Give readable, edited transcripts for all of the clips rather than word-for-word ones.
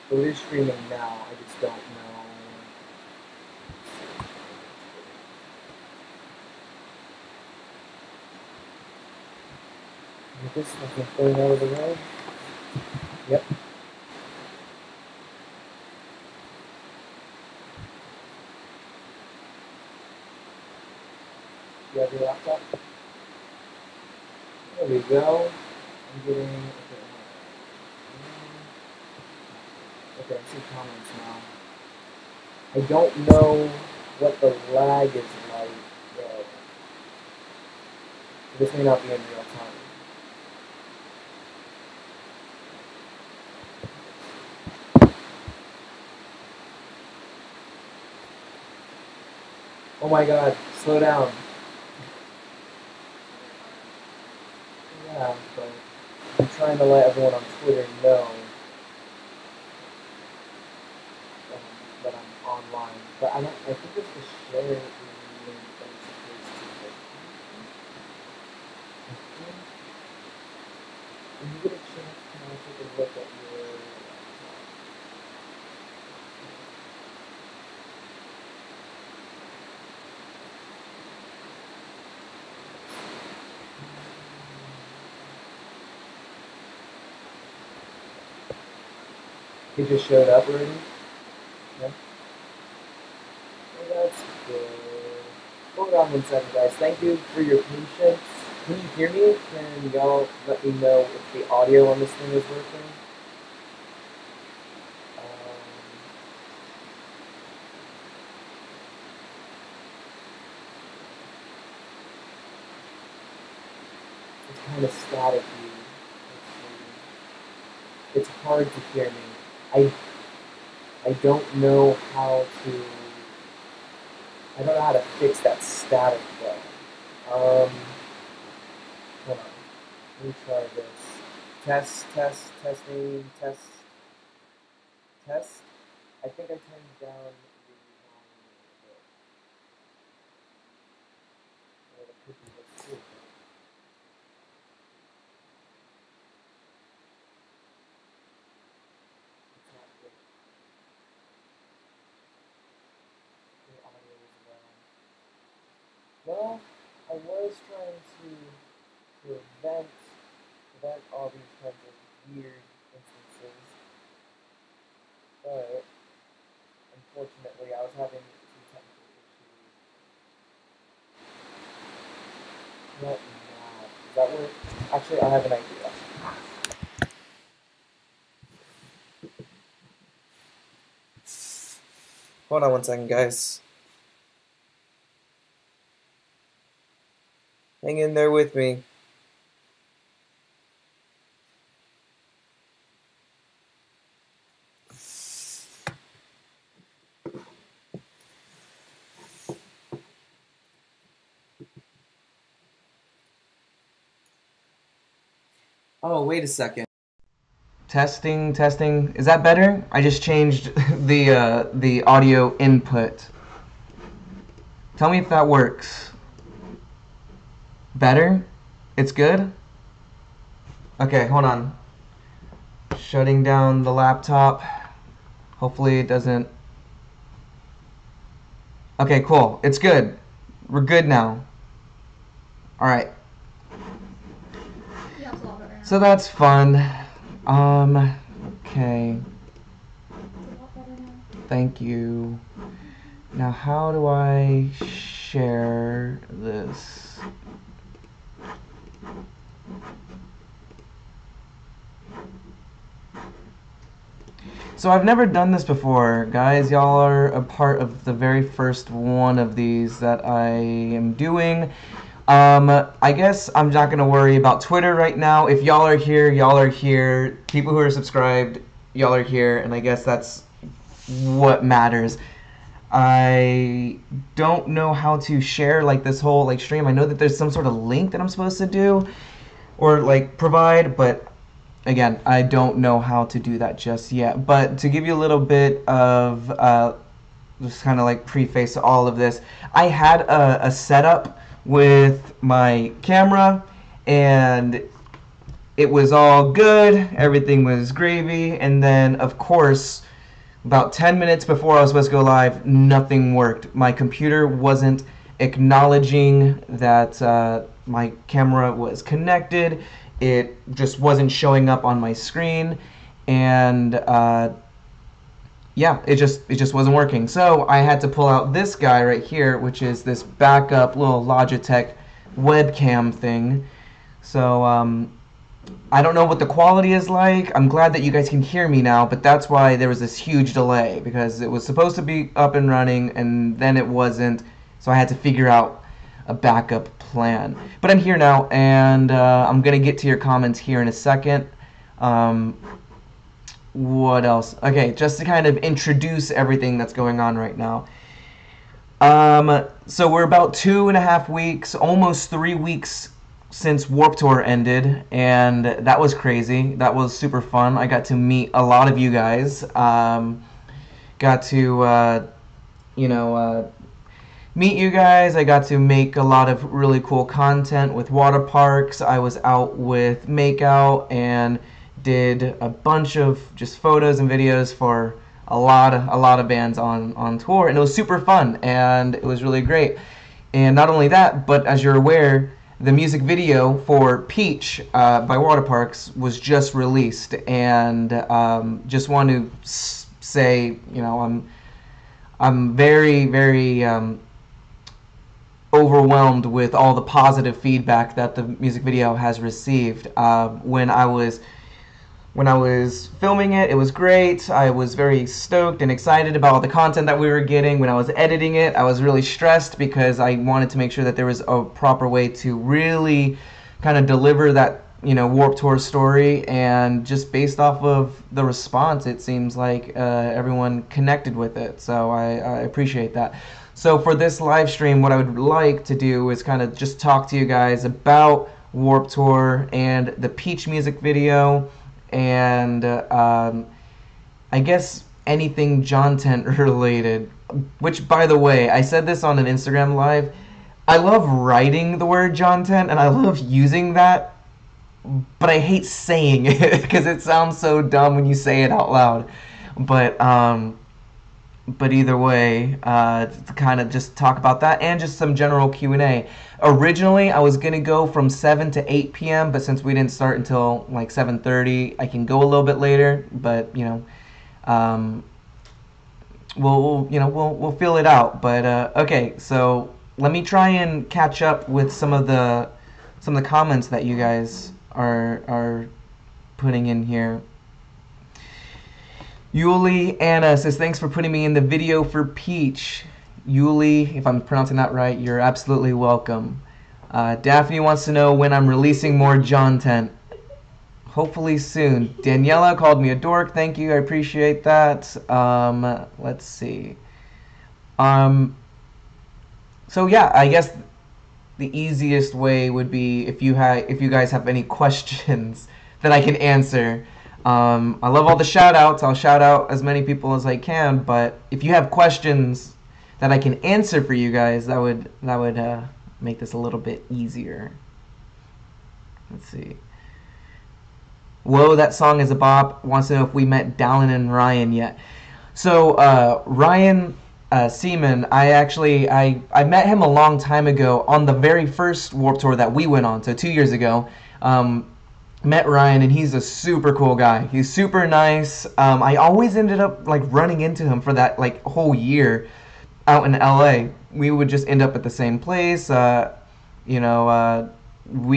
So it is streaming now, I just don't know. Get this fucking thing out of the way. Yep. You have your laptop? There we go. I'm getting... Okay, I see comments now. I don't know what the lag is like, though. This may not be in real time. Oh my god, slow down. Yeah, but I'm trying to let everyone on Twitter know that I'm online. But I think it's to share the link that it's supposed to. I think when you get a chance, can I take a look at your It just showed up already? Yeah. Well, that's good. Hold on 1 second, guys. Thank you for your patience. Can you hear me? Can y'all let me know if the audio on this thing is working? It's kind of staticky. It's hard to hear me. I don't know how to. I don't know how to fix that static though. Hold on. Let me try this. Testing, test. I think I turned down the well, it could be this too. It's not good. The audio as well. Well, I was trying to prevent all these kinds of weird instances, but unfortunately I was having some technical issues. Not now. Does that work? Actually, I have an idea. Hold on 1 second, guys. Hang in there with me. Oh, wait a second. Testing. Is that better? I just changed the audio input. Tell me if that works. Better? It's good? Okay, hold on. Shutting down the laptop. Hopefully it doesn't... Okay, cool. It's good. We're good now. Alright. So that's fun. Okay. Thank you. Now how do I share this? So I've never done this before, guys. Y'all are a part of the very first one of these that I am doing. I guess I'm not going to worry about Twitter right now. If y'all are here, y'all are here. People who are subscribed, y'all are here, and I guess that's what matters. I don't know how to share like this whole like stream. I know that there's some sort of link that I'm supposed to do or like provide, but again, I don't know how to do that just yet. But to give you a little bit of just kind of like preface all of this, I had a setup with my camera, and it was all good, everything was gravy, and then, of course, about 10 minutes before I was supposed to go live, nothing worked. My computer wasn't acknowledging that my camera was connected. It just wasn't showing up on my screen, and yeah, it just wasn't working. So I had to pull out this guy right here, which is this backup little Logitech webcam thing. So I don't know what the quality is like. I'm glad that you guys can hear me now, but that's why there was this huge delay, because it was supposed to be up and running and then it wasn't, so I had to figure out a backup plan. But I'm here now, and I'm going to get to your comments here in a second. What else? Okay, just to kind of introduce everything that's going on right now. So we're about 2.5 weeks, almost 3 weeks since Warped Tour ended, and that was crazy. That was super fun. I got to meet a lot of you guys. Got to, meet you guys. I got to make a lot of really cool content with water parks. I was out with Makeout and did a bunch of just photos and videos for a lot of bands on tour, and it was super fun, and it was really great. And not only that, but as you're aware, the music video for Peach by Water Parks was just released, and just want to say, I'm very overwhelmed with all the positive feedback that the music video has received. When I was filming it, it was great. I was very stoked and excited about all the content that we were getting. When I was editing it, I was really stressed because I wanted to make sure that there was a proper way to really kind of deliver that, Warped Tour story. And just based off of the response, it seems like everyone connected with it. So I appreciate that. So for this live stream, what I would like to do is kind of just talk to you guys about Warped Tour and the Peach music video, and I guess anything Jawntent related. Which, by the way, I said this on an Instagram live. I love writing the word Jawntent, and I love using that, but I hate saying it because it sounds so dumb when you say it out loud. But either way, to kind of just talk about that and just some general Q&A. Originally, I was going to go from 7 to 8 p.m., but since we didn't start until like 7:30, I can go a little bit later, but, we'll feel it out. But, okay, so let me try and catch up with some of the comments that you guys are putting in here. Yuli Anna says, thanks for putting me in the video for Peach. Yuli, if I'm pronouncing that right, you're absolutely welcome. Daphne wants to know when I'm releasing more Jawntent. Hopefully soon. Daniela called me a dork. Thank you. I appreciate that. Let's see. So yeah, I guess the easiest way would be if you guys have any questions that I can answer. I love all the shout-outs. I'll shout out as many people as I can, but if you have questions that I can answer for you guys, that would make this a little bit easier. Let's see. Whoa, that song is a bop. Wants to know if we met Dallin and Ryan yet. So Ryan Seaman, I met him a long time ago on the very first Warped Tour that we went on, so 2 years ago. Met Ryan, and he's a super cool guy. He's super nice. I always ended up like running into him for that like whole year out in LA. We would just end up at the same place. We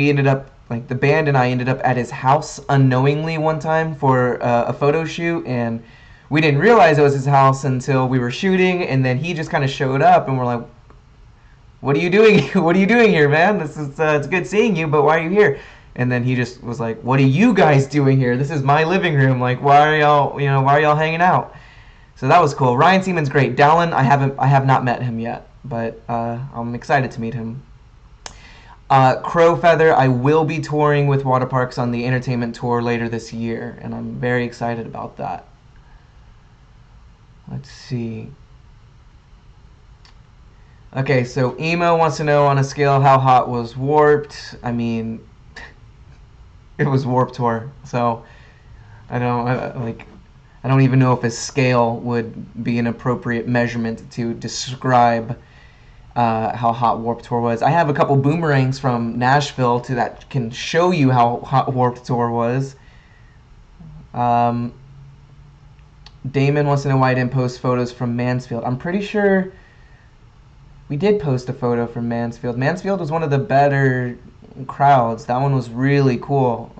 ended up, like, the band and I ended up at his house unknowingly one time for a photo shoot, and we didn't realize it was his house until we were shooting, and then he just kind of showed up, and we're like, "What are you doing? What are you doing here, man? This is it's good seeing you, but why are you here?" And then he just was like, "What are you guys doing here? This is my living room. Like, why are y'all hanging out?" So that was cool. Ryan Seaman's great. Dallin, I have not met him yet, but I'm excited to meet him. Crow Feather, I will be touring with Water Parks on the Entertainment Tour later this year, and I'm very excited about that. Let's see. Okay, so Emo wants to know, on a scale, how hot was Warped? I mean, it was Warped Tour. So I don't even know if a scale would be an appropriate measurement to describe how hot Warped Tour was. I have a couple boomerangs from Nashville that can show you how hot Warped Tour was. Damon wants to know why I didn't post photos from Mansfield. I'm pretty sure we did post a photo from Mansfield. Mansfield was one of the better crowds. That one was really cool.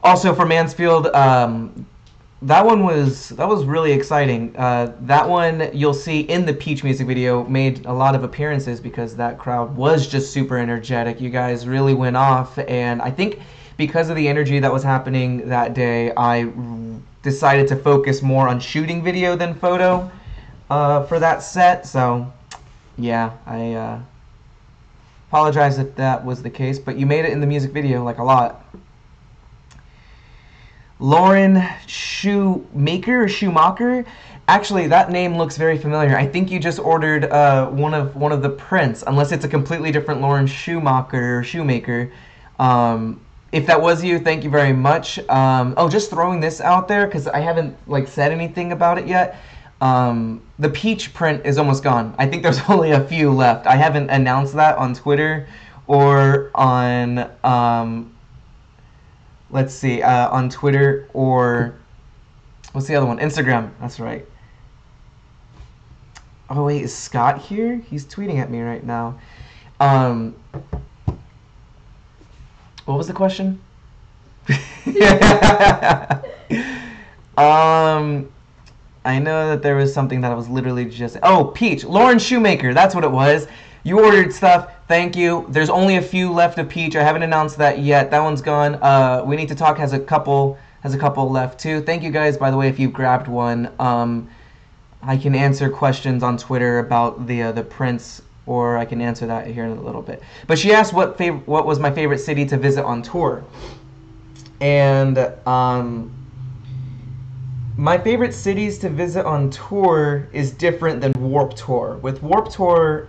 Also for Mansfield, that was really exciting. That one you'll see in the Peach music video made a lot of appearances because that crowd was just super energetic. You guys really went off, and I think because of the energy that was happening that day, I decided to focus more on shooting video than photo for that set. So yeah, I apologize if that was the case, but you made it in the music video like a lot. Lauren Schumacher? Actually, that name looks very familiar. I think you just ordered one of the prints, unless it's a completely different Lauren Schumacher or Shoemaker. If that was you, thank you very much. Oh, just throwing this out there because I haven't said anything about it yet. The Peach print is almost gone. I think there's only a few left. I haven't announced that on Twitter or on let's see, on Twitter or what's the other one? Instagram. That's right. Oh wait, is Scott here? He's tweeting at me right now. What was the question? I know that there was something that I was literally just... Oh, Peach. Lauren Shoemaker. That's what it was. You ordered stuff. Thank you. There's only a few left of Peach. I haven't announced that yet. That one's gone. We Need to Talk has a couple left too. Thank you guys, by the way, if you grabbed one. I can answer questions on Twitter about the prints, or I can answer that here in a little bit. But she asked what was my favorite city to visit on tour. And my favorite cities to visit on tour is different than Warped Tour. With Warped Tour,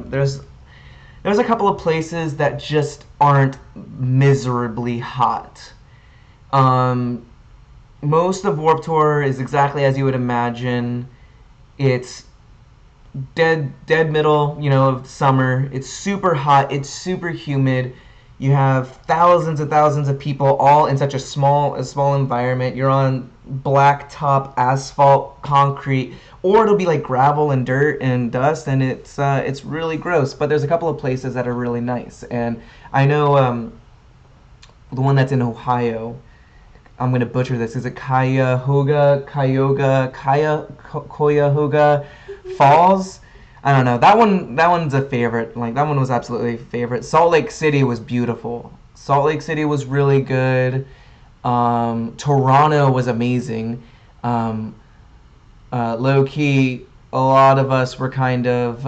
there's a couple of places that just aren't miserably hot. Most of Warped Tour is exactly as you would imagine. It's dead middle, of summer. It's super hot. It's super humid. You have thousands and thousands of people all in such a small environment. You're on blacktop asphalt concrete, or it'll be like gravel and dirt and dust, and it's really gross. But there's a couple of places that are really nice, and I know the one that's in Ohio. I'm gonna butcher this. Is it Cuyahoga Falls? I don't know. That one's a favorite. That one was absolutely a favorite. Salt Lake City was beautiful. Salt Lake City was really good. Toronto was amazing. Low key, a lot of us were kind of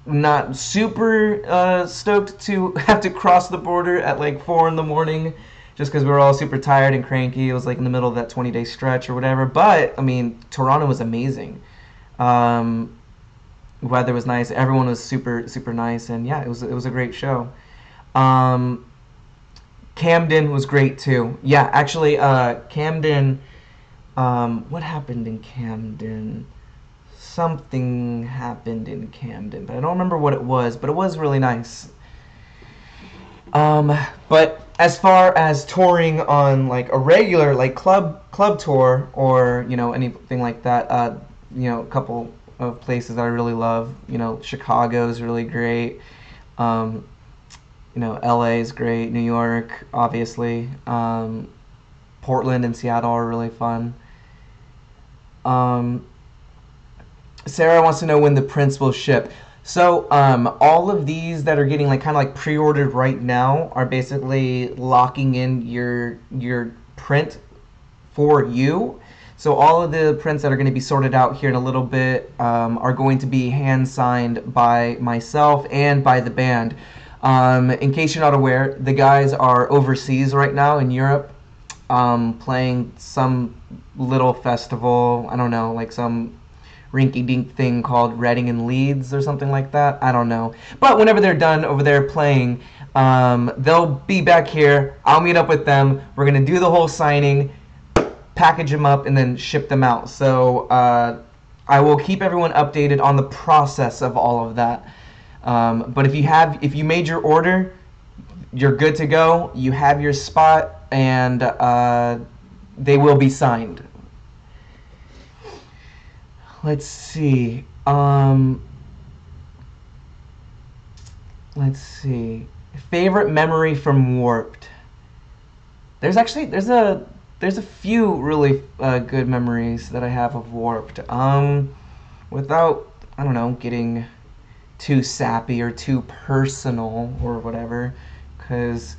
not super stoked to have to cross the border at 4 in the morning, just because we were all super tired and cranky. It was in the middle of that 20-day stretch or whatever. But I mean, Toronto was amazing. Weather was nice. Everyone was super nice, and yeah, it was a great show. Camden was great too. Yeah, actually, Camden. What happened in Camden? Something happened in Camden, but I don't remember what it was. But it was really nice. But as far as touring on a regular club tour or anything like that, a couple of places that I really love. Chicago is really great. LA is great. New York, obviously. Portland and Seattle are really fun. Sarah wants to know when the prints will ship. So all of these that are getting kind of pre-ordered right now are basically locking in your print for you. So all of the prints that are going to be sorted out here in a little bit are going to be hand signed by myself and by the band. In case you're not aware, the guys are overseas right now in Europe, playing some little festival. I don't know, some rinky-dink thing called Reading and Leeds or something like that. I don't know. But whenever they're done over there playing, They'll be back here. I'll meet up with them. We're going to do the whole signing, package them up, and then ship them out. So I will keep everyone updated on the process of all of that. But if you made your order, you're good to go. You have your spot, and they will be signed. Let's see. Let's see. Favorite memory from Warped. There's a few really good memories that I have of Warped. Without, I don't know, getting too sappy or too personal or whatever, because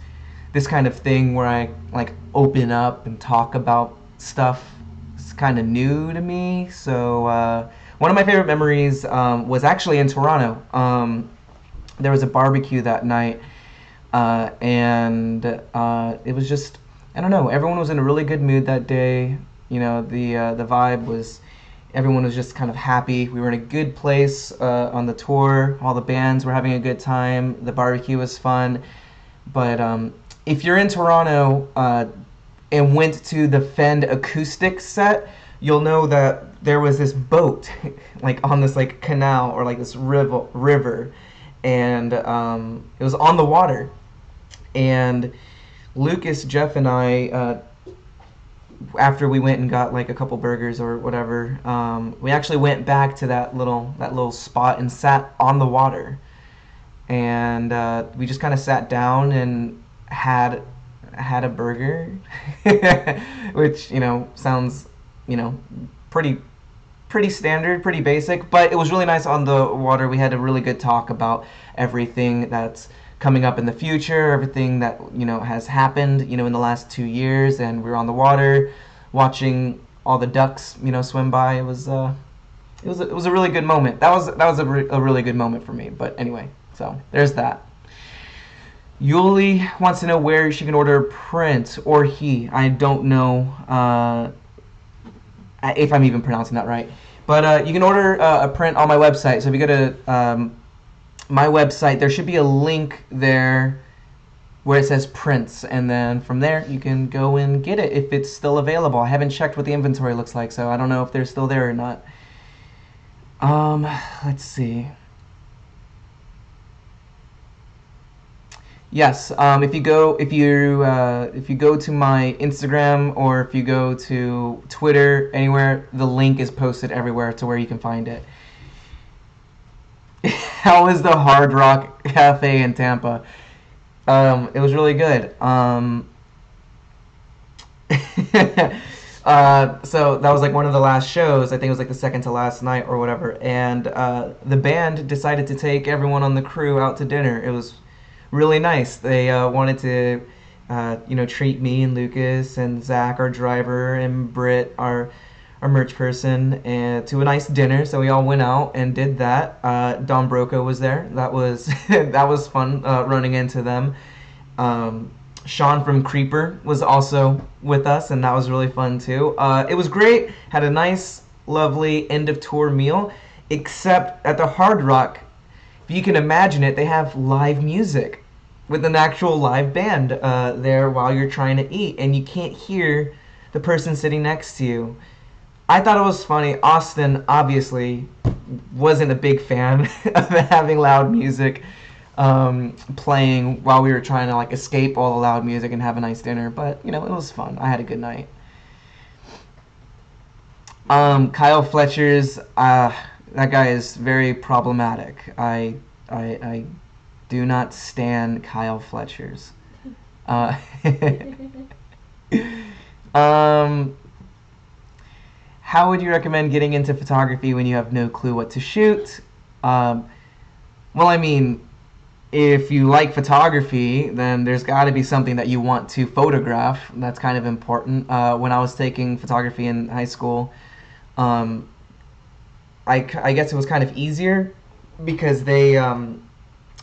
this kind of thing where I like open up and talk about stuff is kind of new to me. So one of my favorite memories was actually in Toronto. There was a barbecue that night, and it was just, I don't know, everyone was in a really good mood that day. You know, the vibe was, everyone was just kind of happy. We were in a good place on the tour. All the bands were having a good time. The barbecue was fun. But if you're in Toronto and went to the Fend acoustic set, you'll know that there was this boat like on this like canal or like this river, and it was on the water. And Lucas, Jeff, and I, after we went and got like a couple burgers or whatever, we actually went back to that little spot and sat on the water. And we just kind of sat down and had a burger, which, you know, sounds, you know, pretty standard, pretty basic, but it was really nice on the water. We had a really good talk about everything that's coming up in the future, everything that, you know, has happened, you know, in the last 2 years, and we were on the water watching all the ducks, you know, swim by. It was a really good moment. That was a really good moment for me. But anyway, so there's that. Yuli wants to know where she can order a print, or he. I don't know if I'm even pronouncing that right. But you can order a print on my website. So if you go to my website, there should be a link there where it says prints, and then from there you can go and get it if it's still available. I haven't checked what the inventory looks like, so I don't know if they're still there or not. Let's see. Yes, if you go to my Instagram, or if you go to Twitter, anywhere, the link is posted everywhere to where you can find it. How was the Hard Rock Cafe in Tampa? It was really good. So that was like one of the last shows. I think it was like the second to last night or whatever. And the band decided to take everyone on the crew out to dinner. It was really nice. They wanted to, you know, treat me and Lucas and Zach, our driver, and Britt, our merch person, and to a nice dinner. So we all went out and did that. Don Broco was there. That was that was fun running into them. Sean from Creeper was also with us, and that was really fun too. It was great. Had a nice, lovely end of tour meal, except at the Hard Rock, if you can imagine it, they have live music with an actual live band there while you're trying to eat, and you can't hear the person sitting next to you. I thought it was funny. Austin obviously wasn't a big fan of having loud music playing while we were trying to like escape all the loud music and have a nice dinner, but you know, it was fun. I had a good night. Kyle Fletcher's that guy is very problematic. I do not stan Kyle Fletcher's. How would you recommend getting into photography when you have no clue what to shoot? Well, I mean, if you like photography, then there's got to be something that you want to photograph. That's kind of important. When I was taking photography in high school, I guess it was kind of easier because they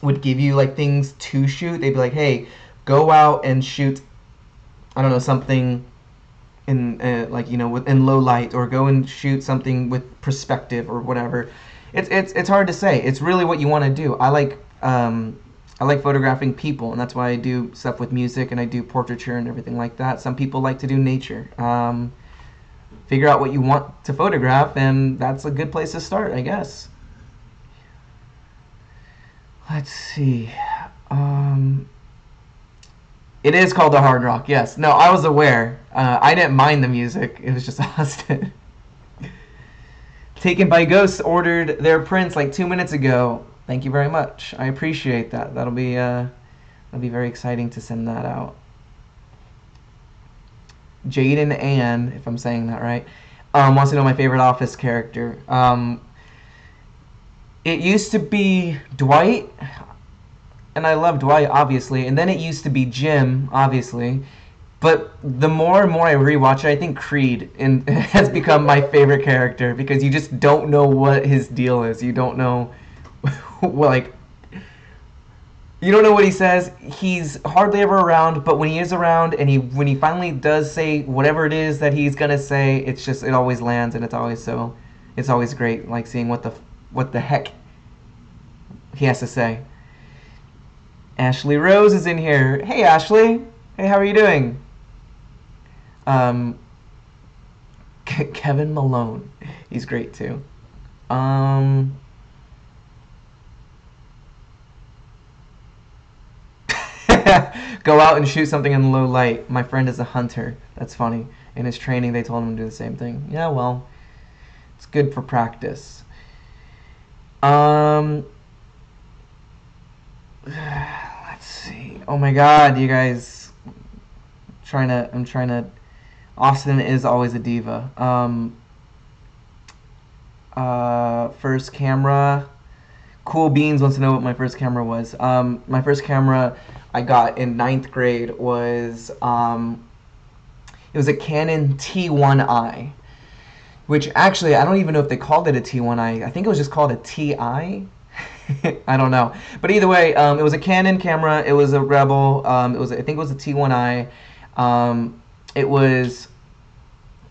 would give you like things to shoot. They'd be like, hey, go out and shoot, I don't know, something in like, you know, in low light, or go and shoot something with perspective or whatever. It's hard to say. It's really what you want to do. I like I like photographing people, and that's why I do stuff with music and I do portraiture and everything like that. Some people like to do nature. Figure out what you want to photograph, and that's a good place to start, I guess. Let's see. It is called the Hard Rock, yes. No, I was aware. I didn't mind the music. It was just Austin. Taken by Ghosts ordered their prints like 2 minutes ago. Thank you very much. I appreciate that. That'll be very exciting to send that out. Jaden Ann, if I'm saying that right, wants to know my favorite Office character. It used to be Dwight, and I love Dwight, obviously, and then it used to be Jim, obviously. But the more and more I rewatch it, I think Creed has become my favorite character, because you just don't know what his deal is. You don't know, like, you don't know what he says. He's hardly ever around, but when he is around, and when he finally does say whatever it is that he's gonna say, it always lands, and it's always great, like seeing what the heck he has to say. Ashley Rose is in here. Hey, Ashley. Hey, how are you doing? Kevin Malone. He's great, too. Go out and shoot something in low light. My friend is a hunter. That's funny. In his training, they told him to do the same thing. Yeah, well, it's good for practice. Let's see. Oh my God, you guys. I'm trying to. Austin is always a diva. First camera. Cool Beans wants to know what my first camera was. My first camera I got in 9th grade was it was a Canon T1i, which actually I don't even know if they called it a T1i. I think it was just called a TI. I don't know, but either way, it was a Canon camera. It was a Rebel. I think it was a T1i. It was,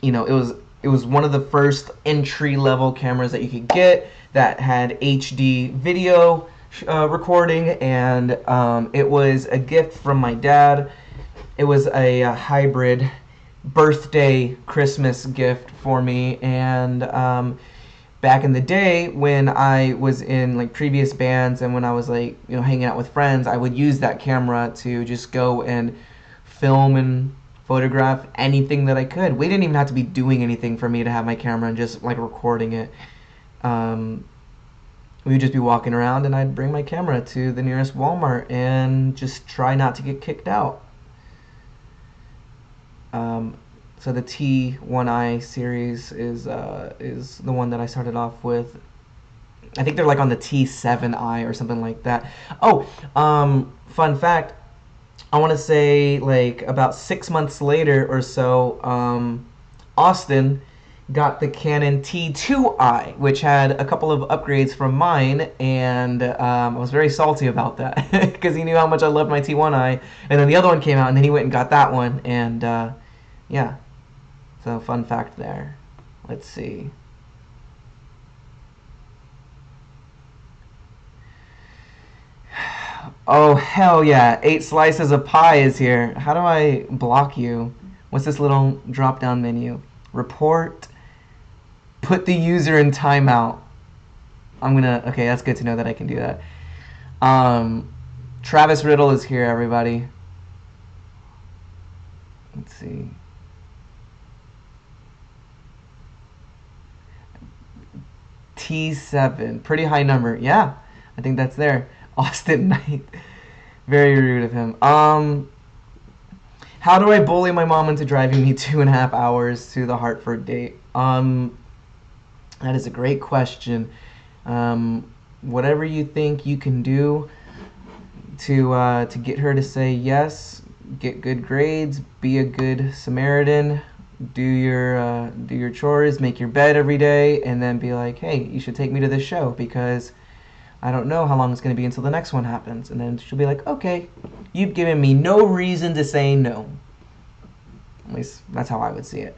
it was one of the first entry-level cameras that you could get that had HD video recording, and it was a gift from my dad. It was a hybrid birthday Christmas gift for me, and back in the day when I was in like previous bands and when I was like hanging out with friends, I would use that camera to just go and film and photograph anything that I could. We didn't even have to be doing anything for me to have my camera and just like recording it. We would just be walking around and I'd bring my camera to the nearest Walmart and just try not to get kicked out. So the T1i series is the one that I started off with. I think they're like on the T7i or something like that. Oh, fun fact. I want to say like about 6 months later or so, Austin got the Canon T2i, which had a couple of upgrades from mine, and I was very salty about that because he knew how much I loved my T1i, and then the other one came out, and then he went and got that one, and yeah, so fun fact there. Let's see. Oh, hell yeah. 8 slices of pie is here. How do I block you? What's this little drop-down menu? Report. Put the user in timeout. Okay, that's good to know that I can do that. Travis Riddle is here, everybody. Let's see. T7. Pretty high number. Yeah, I think that's there. Austin Knight. Very rude of him. How do I bully my mom into driving me 2.5 hours to the Hartford date? That is a great question. Whatever you think you can do to get her to say yes, get good grades, be a good Samaritan, do your chores, make your bed every day, and then be like, hey, you should take me to this show because I don't know how long it's going to be until the next one happens. And then she'll be like, okay, you've given me no reason to say no. At least that's how I would see it.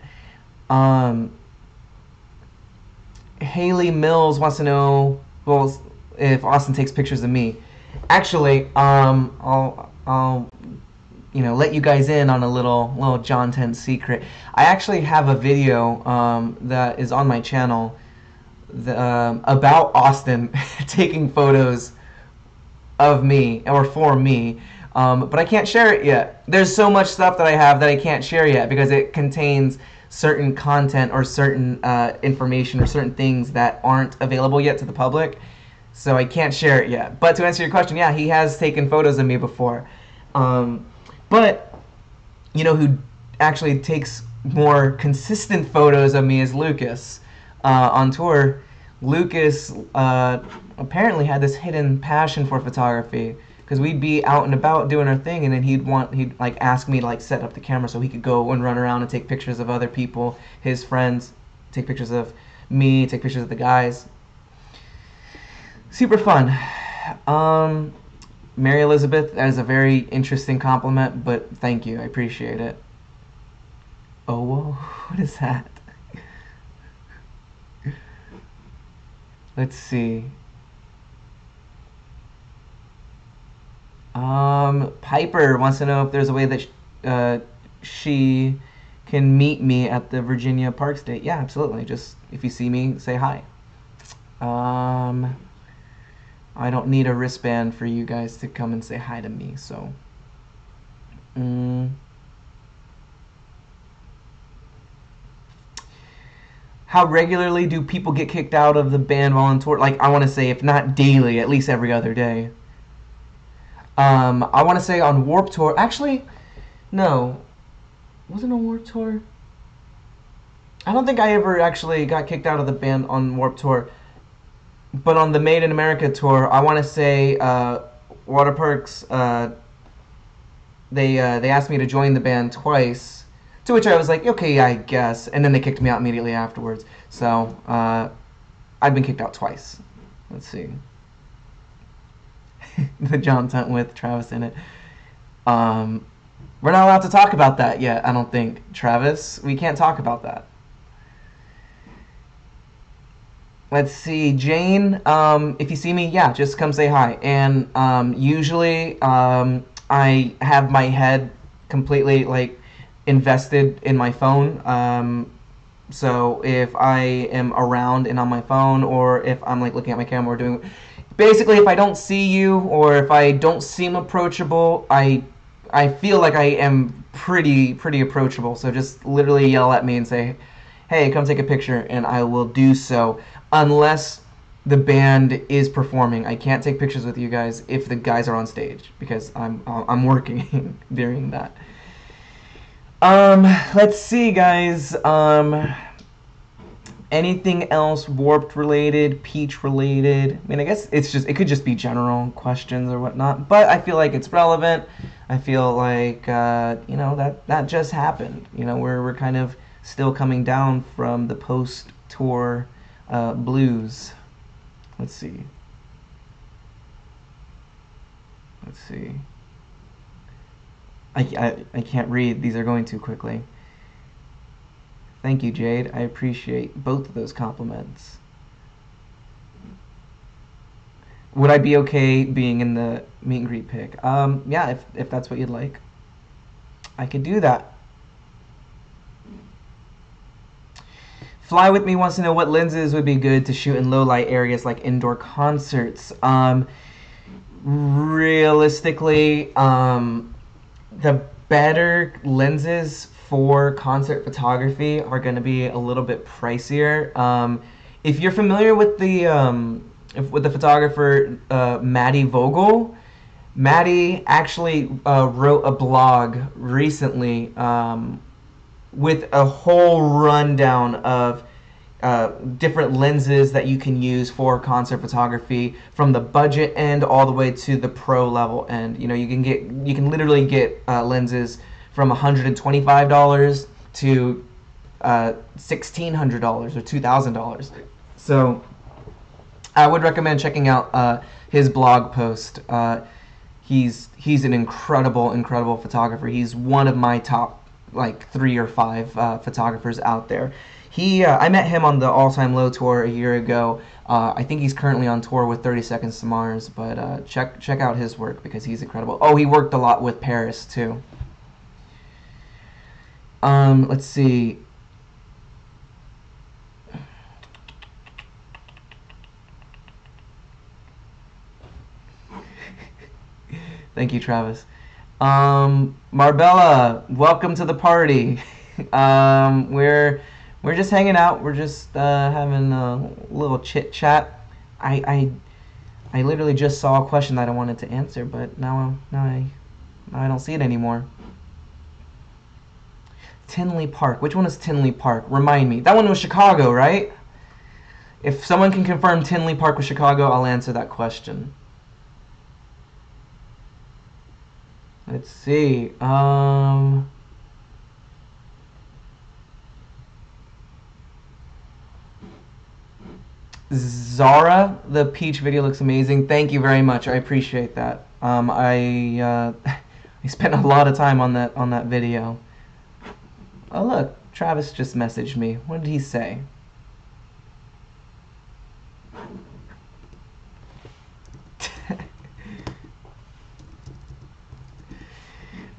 Haley Mills wants to know, well, if Austin takes pictures of me. Actually, I'll let you guys in on a little Jawntent secret. I actually have a video that is on my channel about Austin taking photos of me or for me, but I can't share it yet. There's so much stuff that I have that I can't share yet because it contains certain content or certain information or certain things that aren't available yet to the public. So I can't share it yet. But to answer your question, yeah, he has taken photos of me before. But who actually takes more consistent photos of me is Lucas on tour. Lucas apparently had this hidden passion for photography because we'd be out and about doing our thing, and then he'd like ask me to like set up the camera so he could go and run around and take pictures of other people, his friends, take pictures of me, take pictures of the guys. Super fun. Mary Elizabeth, that is a very interesting compliment, but thank you. I appreciate it. Oh, whoa, what is that? Let's see. Piper wants to know if there's a way that she can meet me at the Virginia Park State. Yeah, absolutely. Just if you see me, say hi. I don't need a wristband for you guys to come and say hi to me, so. How regularly do people get kicked out of the band while on tour? Like, I want to say, if not daily, at least every other day. I want to say on Warped Tour. Actually, no. Wasn't on Warped Tour? I don't think I ever actually got kicked out of the band on Warped Tour. But on the Made in America tour, I want to say Waterparks, they asked me to join the band twice, to which I was like, okay, I guess. And then they kicked me out immediately afterwards. So I've been kicked out twice. Let's see. The Jawntent with Travis in it. We're not allowed to talk about that yet, I don't think. Travis, we can't talk about that. Let's see, Jane, if you see me, yeah, just come say hi. And usually I have my head completely like invested in my phone. So if I am around and on my phone, or if I'm like looking at my camera or doing, basically if I don't see you or if I don't seem approachable, I feel like I am pretty approachable. So just literally yell at me and say, hey, come take a picture, and I will do so. Unless the band is performing, I can't take pictures with you guys if the guys are on stage because I'm working during that. Let's see, guys. Anything else Warped related, Peach related? I mean, I guess it could just be general questions or whatnot, but I feel like it's relevant. I feel like that just happened. We're kind of still coming down from the post-tour blues. Let's see. I can't read. These are going too quickly. Thank you, Jade. I appreciate both of those compliments. Would I be okay being in the meet and greet pic? Yeah, if that's what you'd like. I could do that. Fly With Me wants to know what lenses would be good to shoot in low light areas like indoor concerts. Realistically, the better lenses for concert photography are going to be a little bit pricier. If you're familiar with the photographer Maddie Vogel, Maddie actually wrote a blog recently with a whole rundown of different lenses that you can use for concert photography, from the budget end all the way to the pro level end. You can literally get lenses from $125 to $1,600 or $2,000. So I would recommend checking out his blog post. He's an incredible photographer. He's one of my top like 3 or 5 photographers out there. I met him on the All Time Low tour a year ago. I think he's currently on tour with 30 Seconds to Mars, but check out his work because he's incredible. Oh, he worked a lot with Paris too. Let's see. Thank you, Travis. Marbella, welcome to the party. We're just hanging out. We're just having a little chit chat. I literally just saw a question that I wanted to answer, but now I don't see it anymore. Tinley Park. Which one is Tinley Park? Remind me. That one was Chicago, right? If someone can confirm Tinley Park was Chicago, I'll answer that question. Let's see. Zara, the peach video looks amazing. Thank you very much. I appreciate that. I spent a lot of time on that video. Oh look, Travis just messaged me. What did he say?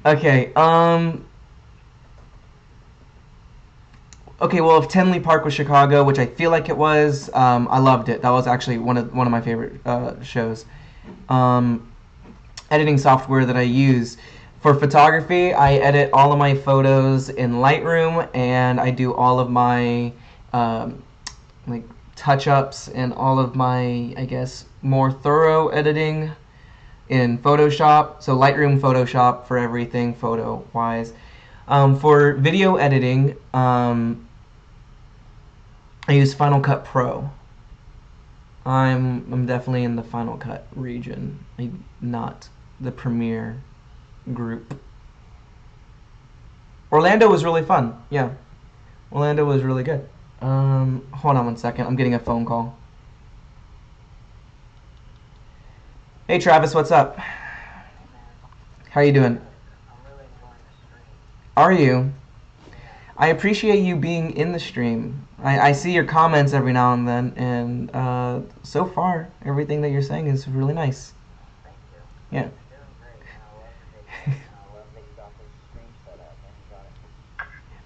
Okay, okay, well, if Tinley Park was Chicago, which I feel like it was, I loved it. That was actually one of my favorite shows. Editing software that I use for photography, I edit all of my photos in Lightroom, and I do all of my like touch-ups and all of my, I guess, more thorough editing in Photoshop. So Lightroom, Photoshop for everything photo-wise. For video editing, I use Final Cut Pro. I'm definitely in the Final Cut region, not the Premiere group. Orlando was really fun. Yeah, Orlando was really good. Hold on one second. I'm getting a phone call. Hey Travis, what's up? How are you doing? Are you? I appreciate you being in the stream. I see your comments every now and then, and so far, everything that you're saying is really nice. Thank you. Yeah.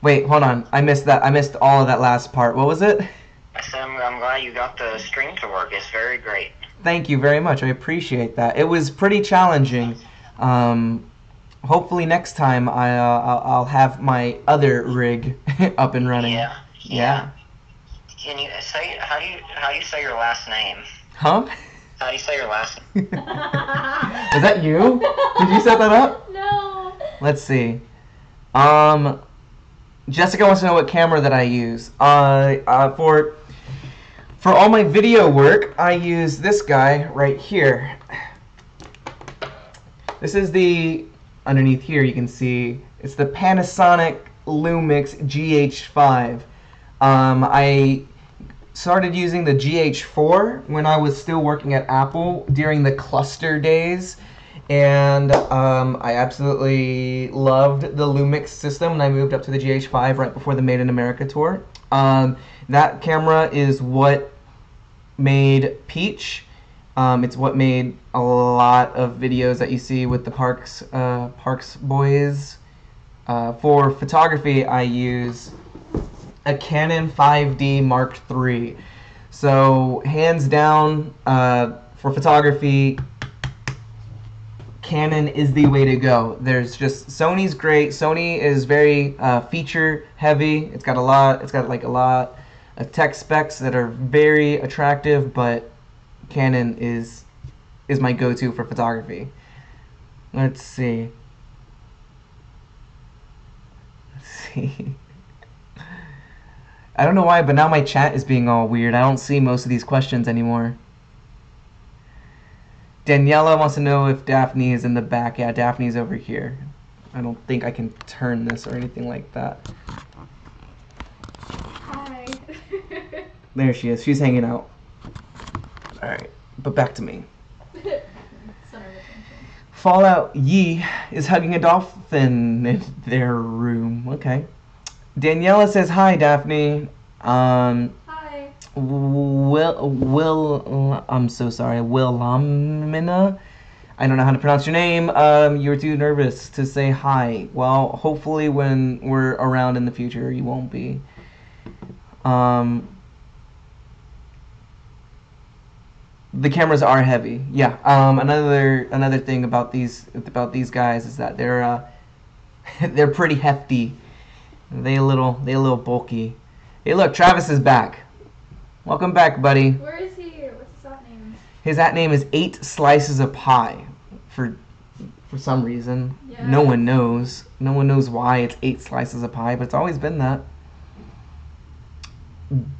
Wait, hold on. I missed that. I missed all of that last part. What was it? I said I'm glad you got the stream to work. It's very great. Thank you very much. I appreciate that. It was pretty challenging. Hopefully next time I'll have my other rig up and running. Yeah. Can you say how do you say your last name? Huh? How do you say your last name? Is that you? Did you set that up? No. Let's see. Jessica wants to know what camera that I use. For all my video work, I use this guy right here. This is the, underneath here you can see, it's the Panasonic Lumix GH5. I started using the GH4 when I was still working at Apple during the cluster days, and I absolutely loved the Lumix system, and I moved up to the GH5 right before the Made in America tour. That camera is what made Peach. It's what made a lot of videos that you see with the Parks boys. For photography, I use a Canon 5D Mark III. So hands down, for photography, Canon is the way to go. There's just, Sony's great. Sony is very feature heavy. It's got a lot of tech specs that are very attractive, but Canon is my go-to for photography. Let's see. I don't know why, but now my chat is being all weird. I don't see most of these questions anymore. Daniela wants to know if Daphne is in the back. Yeah, Daphne's over here. I don't think I can turn this or anything like that. Hi. There she is. She's hanging out. Alright, but back to me. Fallout Yee is hugging a dolphin in their room. Okay. Daniela says, hi, Daphne. Hi. I'm so sorry, Wilhelmina. I don't know how to pronounce your name. You were too nervous to say hi. Well, hopefully when we're around in the future, you won't be. The cameras are heavy. Yeah. Another thing about these guys is that they're they're pretty hefty. They a little bulky. Hey, look, Travis is back. Welcome back, buddy. Where is he? What's his at name? His at name is 8 Slices of Pie. For some reason, Yeah. no one knows. No one knows why it's 8 slices of pie, but it's always been that.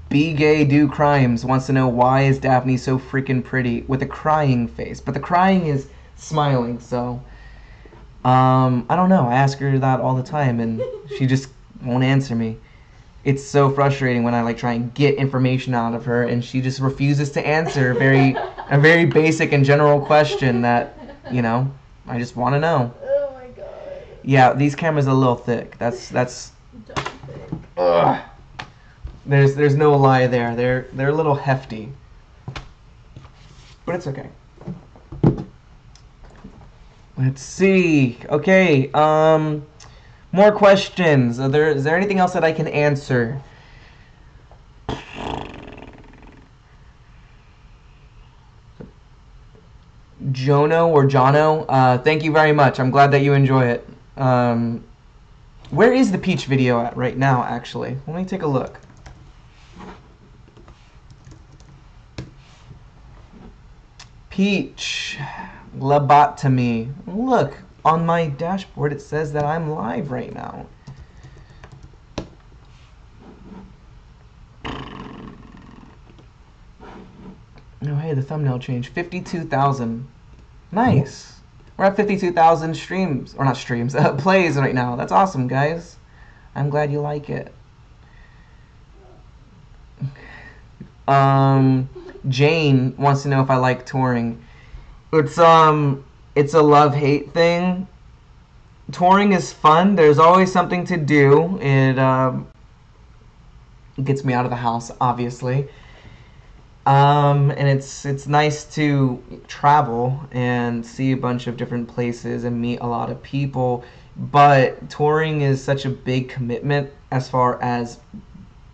Be Gay Do Crimes wants to know why is Daphne so freaking pretty with a crying face, but the crying is smiling. So I don't know. I ask her that all the time, and she just won't answer me. It's so frustrating when I like try and get information out of her, and she just refuses to answer a very basic and general question that, you know, I just want to know. Oh my god. Yeah, these cameras are a little thick. That's Dumb thing. ugh. There's no lie there. They're a little hefty, but it's okay. Let's see. Okay. More questions. Is there anything else that I can answer? Jono or Jono, thank you very much. I'm glad that you enjoy it. Where is the Peach video at right now, actually? Let me take a look. Peach, Lobotomy. Look, on my dashboard it says that I'm live right now. Oh, hey, the thumbnail changed. 52,000. Nice. We're at 52,000 streams. Or not streams, plays right now. That's awesome, guys. I'm glad you like it. Jane wants to know if I like touring. It's a love-hate thing. Touring is fun. There's always something to do. It gets me out of the house, obviously. And it's nice to travel and see a bunch of different places and meet a lot of people. But touring is such a big commitment as far as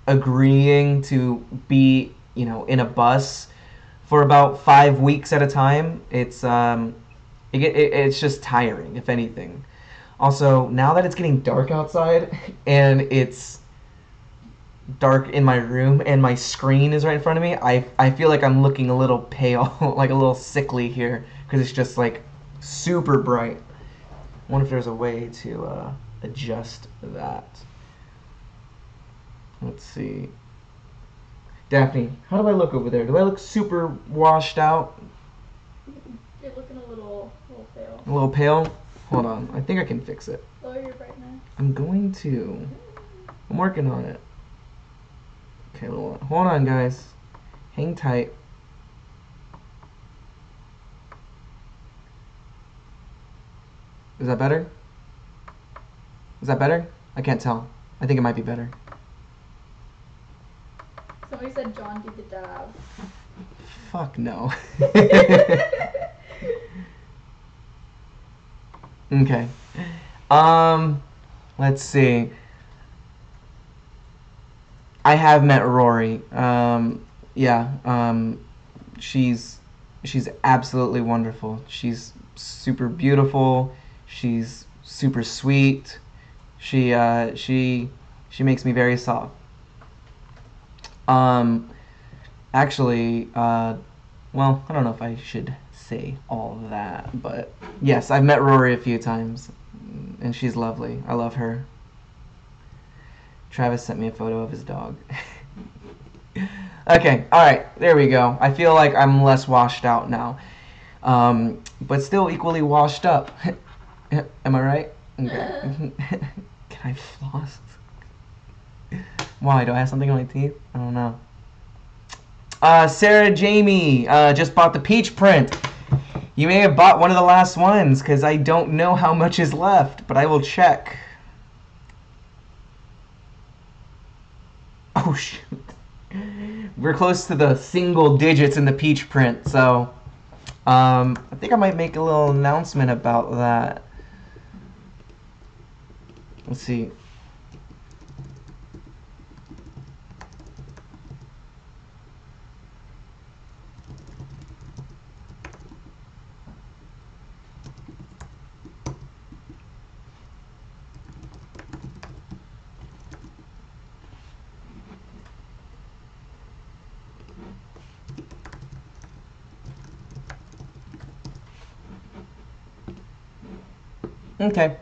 agreeing to be, you know, in a bus for about 5 weeks at a time. It's just tiring, if anything. Also, now that it's getting dark outside and it's dark in my room and my screen is right in front of me, I feel like I'm looking a little pale, like a little sickly here, because it's just like super bright. I wonder if there's a way to adjust that. Let's see. Daphne, how do I look over there? Do I look super washed out? You're looking a little pale. A little pale? Hold on. I think I can fix it. Lower your brightness. I'm going to. I'm working on it. Okay, hold on, guys. Hang tight. Is that better? Is that better? I can't tell. I think it might be better. Somebody said Jawn do the dab. Fuck no. Okay. Let's see. I have met Rory. She's absolutely wonderful. She's super beautiful. She's super sweet. She makes me very soft. Actually, well, I don't know if I should say all of that, but yes, I've met Rory a few times, and she's lovely. I love her. Travis sent me a photo of his dog. Okay, alright, there we go. I feel like I'm less washed out now, but still equally washed up. Am I right? Okay. Can I floss? Why? Do I have something on my teeth? I don't know. Sarah Jamie just bought the peach print. You may have bought one of the last ones, because I don't know how much is left, but I will check. Oh shoot. We're close to the single digits in the peach print, so I think I might make a little announcement about that. Let's see. Okay,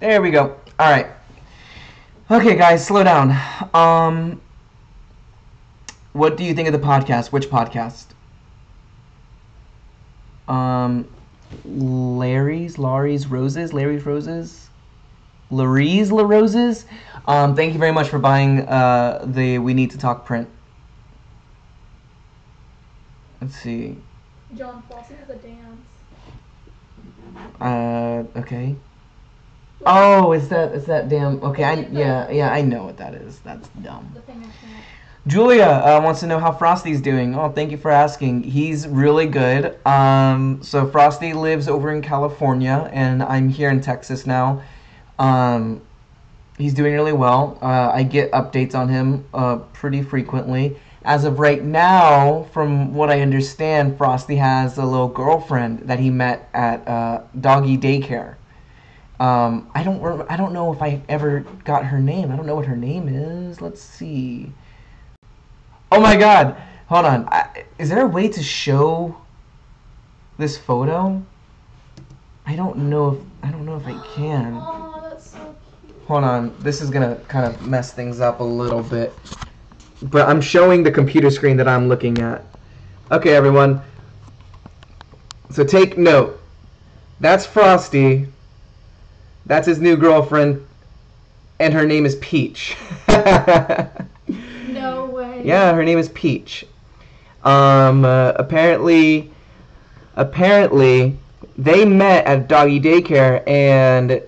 there we go. All right. Okay, guys, slow down. What do you think of the podcast? Which podcast? Larry's Roses? Larry's La Roses? Thank you very much for buying the We Need to Talk print. Let's see. Jawn, flossing is a dance. Okay. Oh, is that damn? Okay, I know what that is. That's dumb. The thing I can't. Julia wants to know how Frosty's doing. Oh, thank you for asking. He's really good. So Frosty lives over in California, and I'm here in Texas now. He's doing really well. I get updates on him pretty frequently. As of right now, from what I understand, Frosty has a little girlfriend that he met at doggy daycare. I don't know if I ever got her name. I don't know what her name is. Let's see. Oh my God! Hold on. Is there a way to show this photo? I don't know if I can. Oh, that's so cute. Hold on. This is gonna kind of mess things up a little bit. But I'm showing the computer screen that I'm looking at. Okay, everyone. So take note. That's Frosty. That's his new girlfriend. And her name is Peach. No way. Yeah, her name is Peach. Apparently they met at doggy daycare, and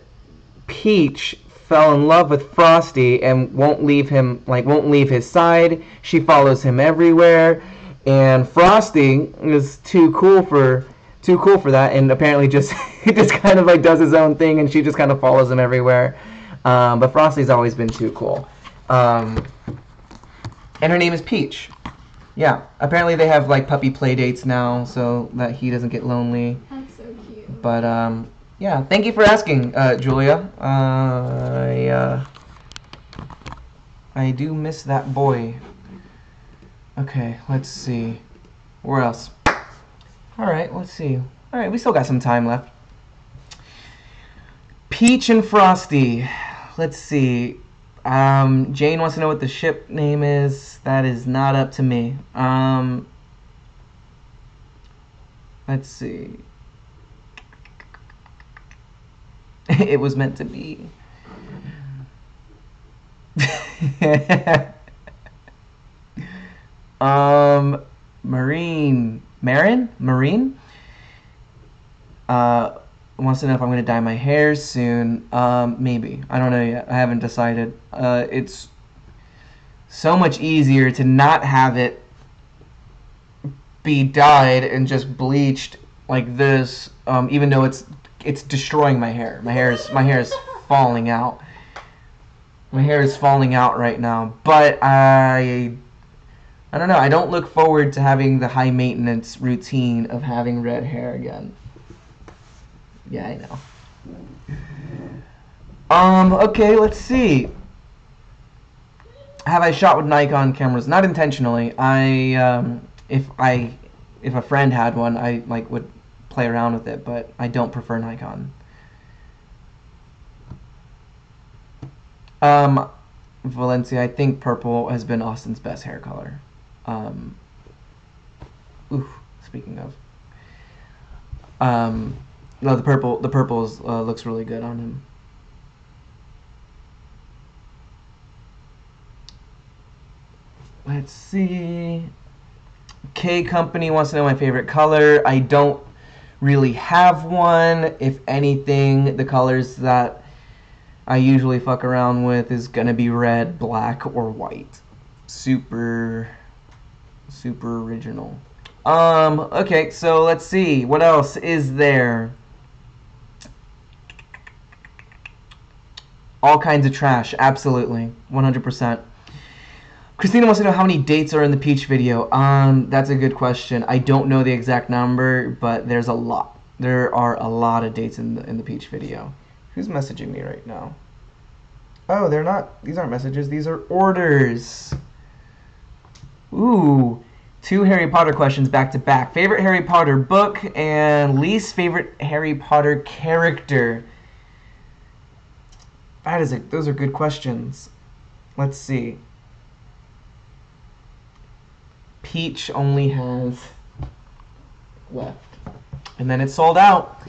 Peach fell in love with Frosty and won't leave his side. She follows him everywhere, and Frosty is too cool for that, and apparently just he just kind of like does his own thing, and she just kind of follows him everywhere. But Frosty's always been too cool. And her name is Peach. Yeah, apparently they have like puppy play dates now, so that he doesn't get lonely. That's so cute. But yeah, thank you for asking, Julia. I do miss that boy. Okay, let's see. Where else? Alright, let's see. Alright, we still got some time left. Peach and Frosty. Let's see. Jane wants to know what the ship name is. That is not up to me. Let's see. It was meant to be. Marine wants to know if I'm going to dye my hair soon. Maybe. I don't know yet. I haven't decided. It's so much easier to not have it be dyed and just bleached like this, even though it's destroying my hair. My hair is falling out. My hair is falling out right now. But I don't know. I don't look forward to having the high maintenance routine of having red hair again. Yeah, I know. Okay, let's see. Have I shot with Nikon cameras? Not intentionally. If a friend had one, I would play around with it, but I don't prefer Nikon. Valencia, I think purple has been Austin's best hair color. Speaking of. No, the purple looks really good on him. Let's see. K Company wants to know my favorite color. I don't really have one. If anything, the colors that I usually fuck around with is gonna be red, black, or white. super original. Okay, so let's see. What else is there? All kinds of trash. Absolutely. 100%. Christina wants to know how many dates are in the Peach video. That's a good question. I don't know the exact number, but there's a lot. There are a lot of dates in the Peach video. Who's messaging me right now? Oh, they're not. These aren't messages. These are orders. Ooh. 2 Harry Potter questions back to back. Favorite Harry Potter book and least favorite Harry Potter character. Those are good questions. Let's see. Peach only has left. And then it's sold out.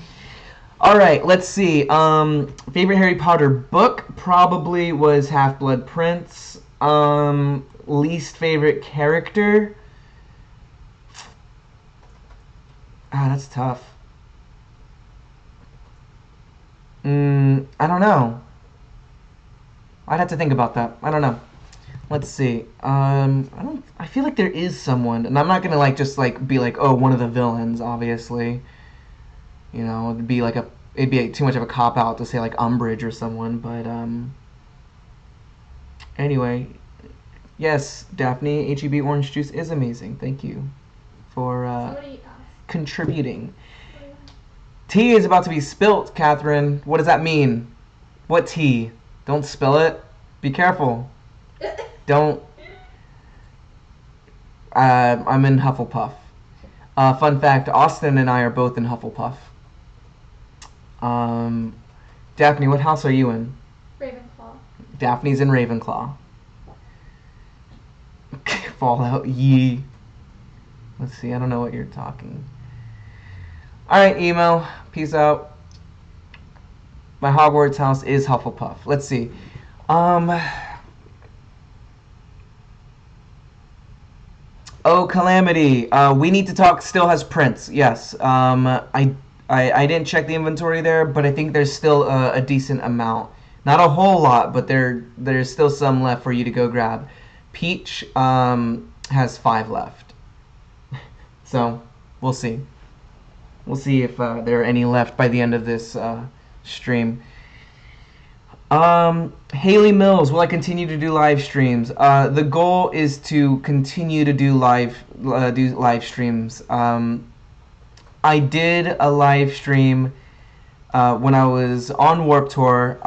Alright, let's see. Favorite Harry Potter book probably was Half-Blood Prince. Least favorite character. That's tough. I don't know. I'd have to think about that. I don't know. Let's see. I feel like there is someone, and I'm not gonna like just like be like, oh, one of the villains, obviously. You know, it'd be too much of a cop out to say like Umbridge or someone, but anyway, yes, Daphne, HEB orange juice is amazing. Thank you for contributing. Tea is about to be spilt, Catherine. What does that mean? What tea? Don't spill it. Be careful. Don't. I'm in Hufflepuff. Fun fact, Austin and I are both in Hufflepuff. Daphne, what house are you in? Ravenclaw. Daphne's in Ravenclaw. Fallout, yee. Let's see, I don't know what you're talking. Alright, emo. Peace out. My Hogwarts house is Hufflepuff. Let's see. Oh, Calamity. We Need to Talk still has prints. Yes. I didn't check the inventory there, but I think there's still a decent amount. Not a whole lot, but there's still some left for you to go grab. Peach has 5 left. So, we'll see. We'll see if there are any left by the end of this stream. Haley Mills, will I continue to do live streams? The goal is to continue to do live streams. I did a live stream when I was on Warped Tour.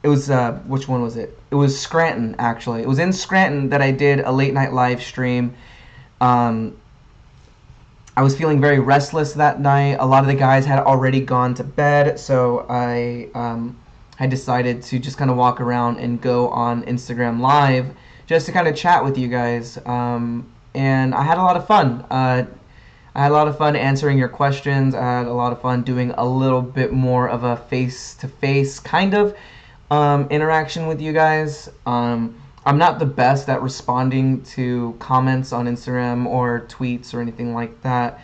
It was which one was it? It was Scranton, actually. It was in Scranton that I did a late night live stream. I was feeling very restless that night. A lot of the guys had already gone to bed, so I decided to just kind of walk around and go on Instagram Live just to kind of chat with you guys. And I had a lot of fun. I had a lot of fun answering your questions. I had a lot of fun doing a little bit more of a face-to-face kind of interaction with you guys. I'm not the best at responding to comments on Instagram or tweets or anything like that.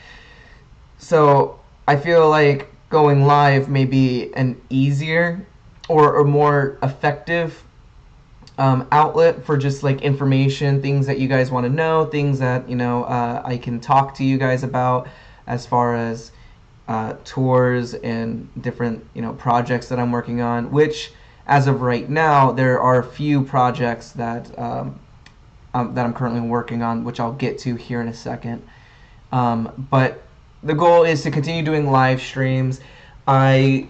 So I feel like going live may be an easier or a more effective outlet for just like information, things that you guys want to know, things that, you know, I can talk to you guys about as far as tours and different, you know, projects that I'm working on, which as of right now, there are a few projects that I'm currently working on, which I'll get to here in a second. But the goal is to continue doing live streams. I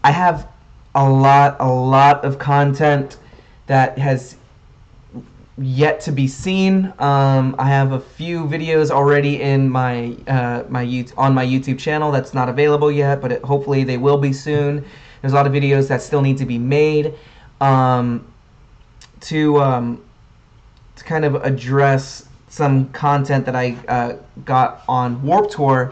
have a lot of content that has yet to be seen. I have a few videos already in my on my YouTube channel that's not available yet, but hopefully they will be soon. There's a lot of videos that still need to be made to kind of address some content that I got on Warped Tour.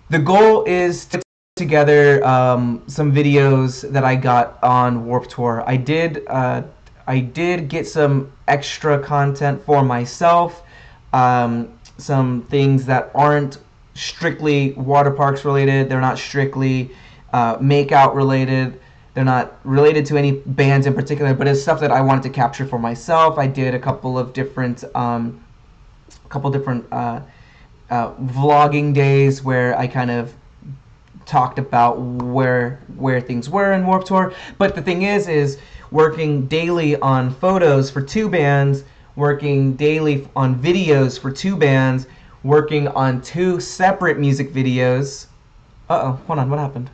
The goal is to put together some videos that I got on Warped Tour. I did get some extra content for myself, some things that aren't strictly water parks related. They're not strictly make-out related. They're not related to any bands in particular, but it's stuff that I wanted to capture for myself. I did a couple different vlogging days where I kind of talked about where things were in Warped Tour. But the thing is working daily on photos for 2 bands, working daily on videos for 2 bands, working on 2 separate music videos. Uh-oh, hold on, what happened?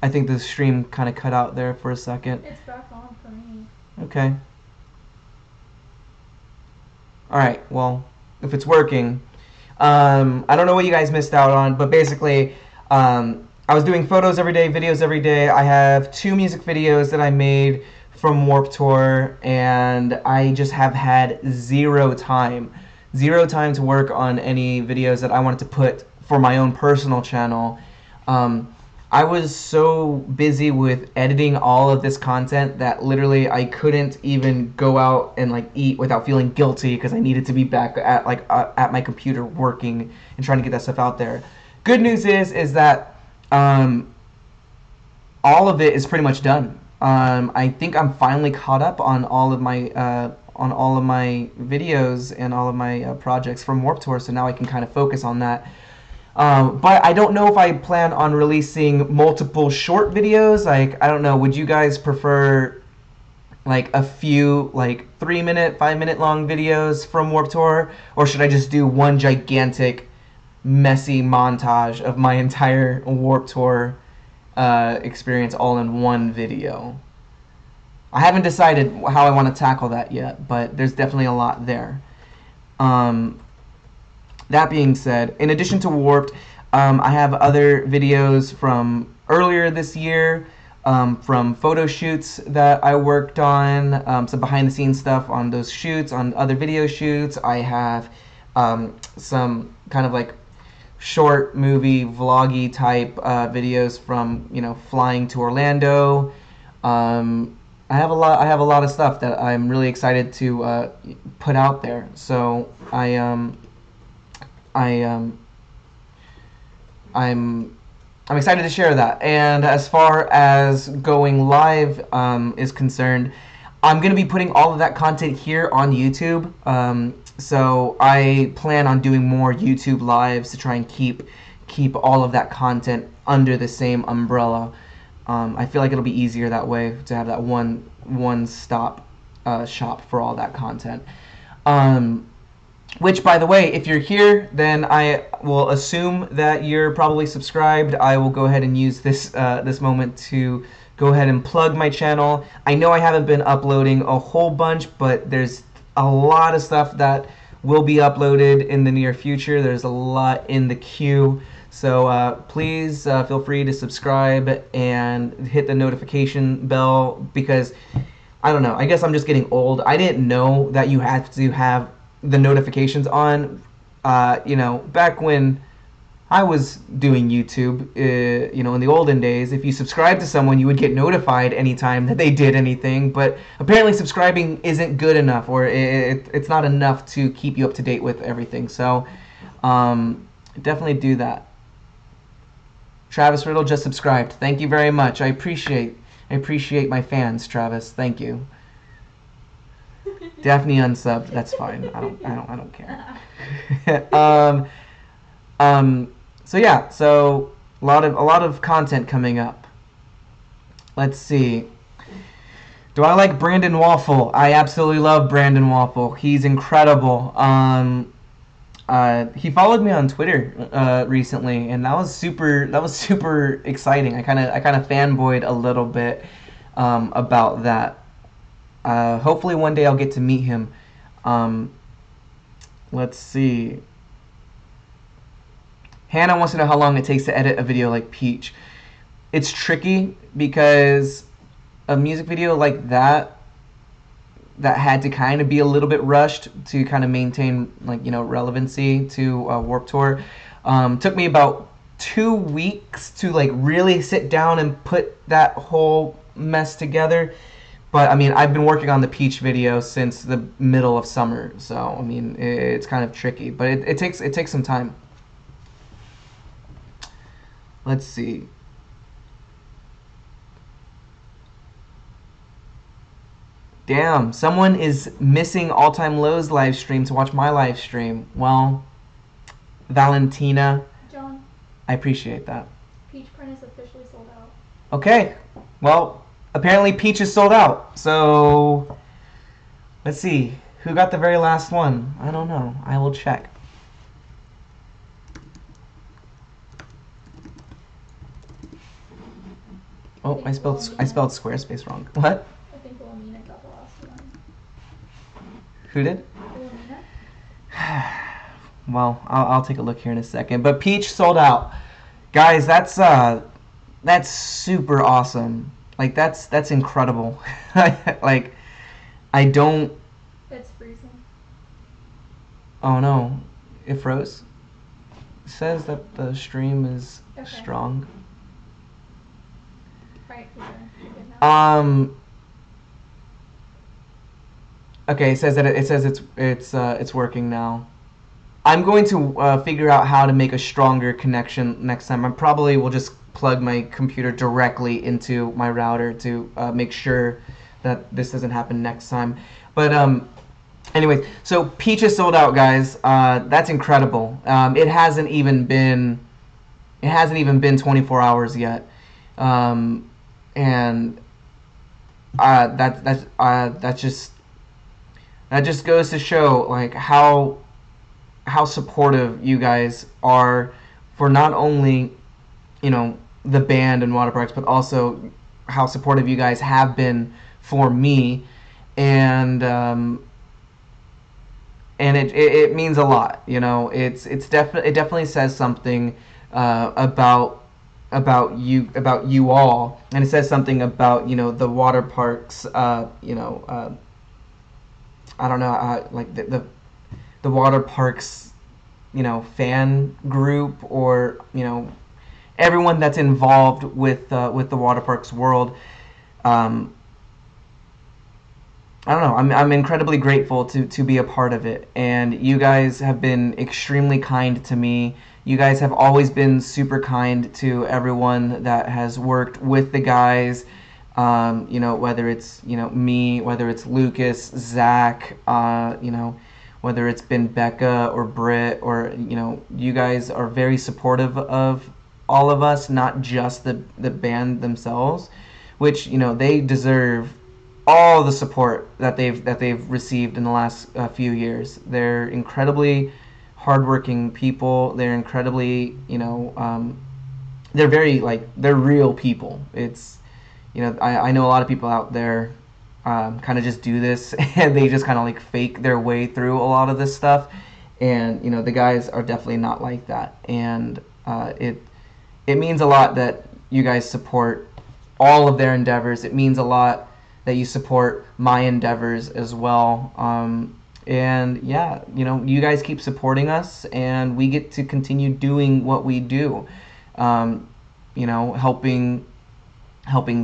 I think the stream kind of cut out there for a second. It's back on for me. Okay. Alright, well, if it's working. I don't know what you guys missed out on, but basically, I was doing photos every day, videos every day. I have 2 music videos that I made from Warped Tour, and I just have had zero time to work on any videos that I wanted to put for my own personal channel. I was so busy with editing all of this content that literally I couldn't even go out and like eat without feeling guilty because I needed to be back at at my computer working and trying to get that stuff out there. Good news is that all of it is pretty much done. I think I'm finally caught up on all of my videos and all of my projects from Warped Tour, so now I can kind of focus on that. But I don't know if I plan on releasing multiple short videos. Like, I don't know, would you guys prefer like a few like 3-minute, 5-minute long videos from Warped Tour, or should I just do one gigantic messy montage of my entire Warped Tour experience all in one video? I haven't decided how I want to tackle that yet, but there's definitely a lot there. That being said, in addition to Warped, I have other videos from earlier this year, from photo shoots that I worked on, some behind-the-scenes stuff on those shoots, on other video shoots. I have some kind of like short movie vloggy type videos from, you know, flying to Orlando. I have a lot of stuff that I'm really excited to put out there. So I'm excited to share that. And as far as going live is concerned, I'm going to be putting all of that content here on YouTube. So I plan on doing more YouTube lives to try and keep all of that content under the same umbrella. I feel like it'll be easier that way to have that one-stop shop for all that content. Which, by the way, if you're here, then I will assume that you're probably subscribed. I will go ahead and use this this moment to go ahead and plug my channel. I know I haven't been uploading a whole bunch, but there's a lot of stuff that will be uploaded in the near future. There's a lot in the queue. So please feel free to subscribe and hit the notification bell, because, I don't know, I guess I'm just getting old. I didn't know that you had to have the notifications on, you know, back when I was doing YouTube, you know, in the olden days. If you subscribed to someone, you would get notified anytime that they did anything, but apparently subscribing isn't good enough, or it's not enough to keep you up to date with everything. So definitely do that. Travis Riddle just subscribed. Thank you very much. I appreciate my fans, Travis. Thank you. Daphne unsubbed. That's fine. I don't care. So yeah. So a lot of content coming up. Let's see. Do I like Brandon Waffle? I absolutely love Brandon Waffle. He's incredible. He followed me on Twitter recently, and that was super exciting. I kind of fanboyed a little bit about that. Hopefully one day I'll get to meet him. Let's see. Hannah wants to know how long it takes to edit a video like Peach. It's tricky because a music video like that had to kind of be a little bit rushed to kind of maintain, like, you know, relevancy to Warped Tour. Took me about 2 weeks to like really sit down and put that whole mess together. But I mean, I've been working on the peach video since the middle of summer, so I mean, it's kind of tricky, but it takes some time. Let's see. Damn, someone is missing All Time Low's live stream to watch my live stream. Well, Valentina, John, I appreciate that. peach print is officially sold out. Okay, well, apparently peach is sold out. So, let's see. Who got the very last one? I don't know. I will check. Oh, I spelled Squarespace wrong. What? I think Wilhelmina got the last one. Who did? Wilhelmina? Well, I'll take a look here in a second. But peach sold out, guys. That's super awesome. Like that's incredible. Like I don't. It's freezing. Oh no, it froze. It says that the stream is Okay. strong. Right, you're good now. Okay, it says that it's working now. I'm going to figure out how to make a stronger connection next time. I probably will just plug my computer directly into my router to make sure that this doesn't happen next time. But anyways, so peach is sold out, guys. That's incredible. It hasn't even been 24 hours yet, and that just goes to show like how supportive you guys are for not only, you know, the band and water parks, but also how supportive you guys have been for me, and it means a lot. You know, it definitely says something about you all, and it says something about, you know, the water parks. You know, I don't know, like the water parks, you know, fan group, or, you know, everyone that's involved with the water parks world. I don't know. I'm incredibly grateful to be a part of it, and you guys have been extremely kind to me. You guys have always been super kind to everyone that has worked with the guys. You know, whether it's, you know, me, whether it's Lucas, Zach, you know, whether it's been Becca or Britt, or, you know, you guys are very supportive of all of us, not just the band themselves, which, you know, they deserve all the support that they've received in the last few years. They're incredibly hardworking people. They're incredibly, you know, they're very, like, they're real people. It's, you know, I know a lot of people out there kind of just do this and they just kind of like fake their way through a lot of this stuff, and, you know, the guys are definitely not like that, and it means a lot that you guys support all of their endeavors. It means a lot that you support my endeavors as well. And yeah, you know, you guys keep supporting us, and we get to continue doing what we do. You know, helping